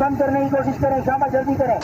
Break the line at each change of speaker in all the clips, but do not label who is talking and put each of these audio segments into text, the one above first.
कम करने की कोशिश करें, शाबाश जल्दी करें,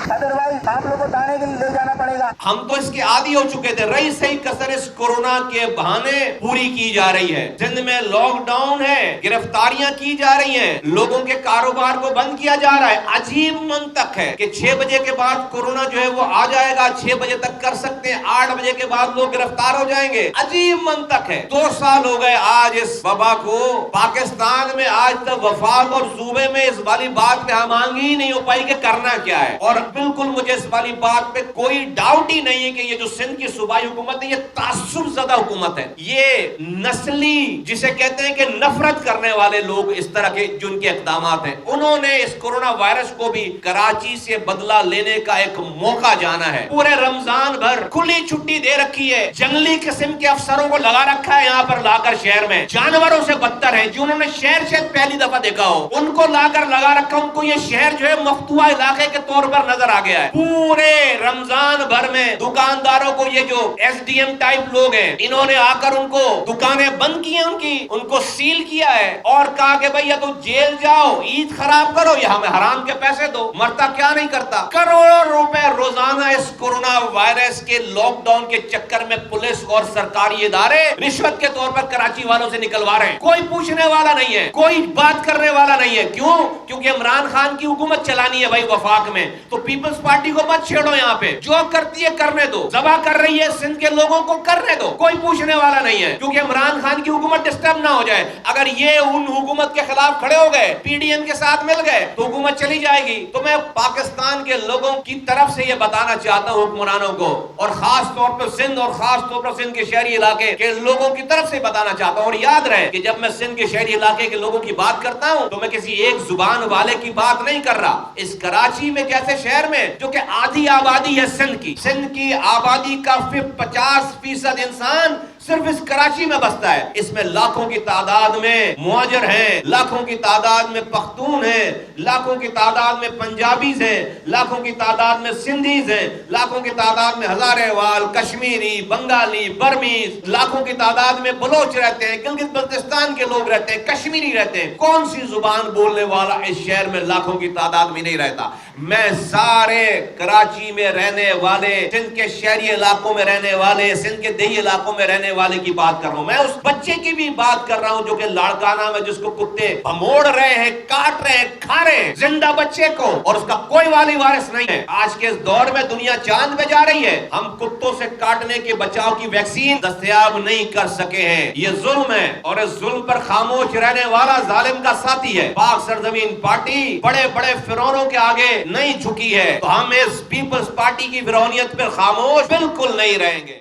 अदरवाइज आप लोगों को थाने के लिए ले जाना पड़ेगा।
हम तो इसके आदी हो चुके थे। रही सही कसर इस कोरोना के बहाने पूरी की जा रही है। सिंध में लॉकडाउन है, गिरफ्तारियां की जा रही हैं, लोगों के कारोबार को बंद किया जा रहा है। अजीब मंतक है कि 6 बजे के बाद कोरोना जो है वो आ जाएगा, 6 बजे तक कर सकते हैं, 8 बजे के बाद लोग गिरफ्तार हो जाएंगे। अजीब मंतक है। 2 साल हो गए आज इस वबा को। पाकिस्तान में आज तक वफाक और सूबे में इस वाली बात पे हम ही नहीं हो पाई कि करना क्या है। और बिल्कुल मुझे इस वाली बात पे कोई डाउट ही नहीं है कि ये जो सिंध की सूबाई हुकूमत है ये तासुब ज़दा हुकूमत है। ये नस्ली जिसे कहते हैं कि नफरत करने वाले लोग, इस तरह के जो उनके इक़दामात हैं, उन्होंने इस कोरोना वायरस को भी कराची से बदला लेने का एक मौका जाना है। पूरे रमजान भर खुली छुट्टी दे रखी है, जंगली किस्म के अफसरों को लगा रखा है यहाँ पर लाकर शहर में, जानवरों से बदतर है। जिन्होंने शहर शायद पहली दफा देखा हो उनको लाकर लगा रखा, उनको ये शहर जो है मफ्तूहा इलाके के तौर पर नजर आ गया है। पूरे रमजान भर में दुकानदारों को ये जो एसडीएम टाइप लोग हैं, इन्होंने आकर उनको दुकानें बंद की हैं, उनको सील किया है और कहा कि भैया तो जेल जाओ, ईद खराब करो या हमें हराम के पैसे दो। मरता क्या नहीं करता। करोड़ों रुपए रोजाना इस कोरोना वायरस के लॉकडाउन के चक्कर में पुलिस और सरकारी इदारे रिश्वत के तौर पर कराची वालों से निकलवा रहे हैं। कोई पूछने वाला नहीं है, कोई बात करने वाला नहीं है। क्यों? क्योंकि इमरान खान की हुकूमत चलानी है भाई वफाक में, तो पीपल्स पार्टी को मत छेड़ो। यहाँ पे जो करती है करने दो, जबा कर रही है सिंध के लोगों को करने दो, कोई पूछने वाला नहीं है, क्योंकि इमरान खान की हुकूमत डिस्टर्ब ना हो जाए। अगर ये उन हुकूमत के खिलाफ खड़े हो गए, पीडीएम के साथ मिल गए, तो हुकूमत चली जाएगी। तो मैं पाकिस्तान के लोगों की तरफ से ये बताना चाहता हूँ हुक्मरानों को, और खास तौर पर सिंध और खास तौर पर सिंध के शहरी इलाके के लोगों की तरफ से बताना चाहता हूँ। और याद रहे कि जब मैं सिंध के शहरी इलाके के लोगों की बात करता हूँ तो मैं किसी एक जुबान वाले की बात नहीं कर रहा। इस कराची में जैसे शहर में जो कि आधी आबादी है सिंध की आबादी का 50% इंसान सिर्फ इस कराची में बसता है। इसमें लाखों की तादाद में मुहाजिर हैं, लाखों की तादाद में पख्तून हैं, लाखों की तादाद में पंजाबीज हैं, लाखों की तादाद में सिंधीज हैं, लाखों की तादाद में हजारेवाल, कश्मीरी, बंगाली, बर्मीज, लाखों की तादाद में बलोच रहते हैं, गिलगित बल्तिस्तान के लोग रहते हैं, कश्मीरी रहते हैं। कौन सी जुबान बोलने वाला इस शहर में लाखों की तादाद में नहीं रहता? मैं सारे कराची में रहने वाले, सिंध के शहरी इलाकों में रहने वाले, सिंध के देही इलाकों में रहने वाले की बात कर रहा हूं। मैं उस बच्चे की भी बात कर रहा हूं जो कि लाड़काना में जिसको कुत्ते भमोड़ रहे हैं, काट रहे हैं, खा रहे हैं, जिंदा बच्चे को, और उसका कोई वाली वारिस नहीं है। आज के इस दौर में दुनिया चांद पे जा रही है, हम कुत्तों से काटने के बचाव की वैक्सीन दस्तयाब नहीं कर सके हैं। ये जुल्म है और इस जुल्म पर खामोश रहने वाला जालिम का साथी है। पाक सरजमीन पार्टी बड़े बड़े फिरौनों के आगे नहीं झुकी है, तो हम इस पीपल्स पार्टी की फिरौनियत पर खामोश बिल्कुल नहीं रहेंगे।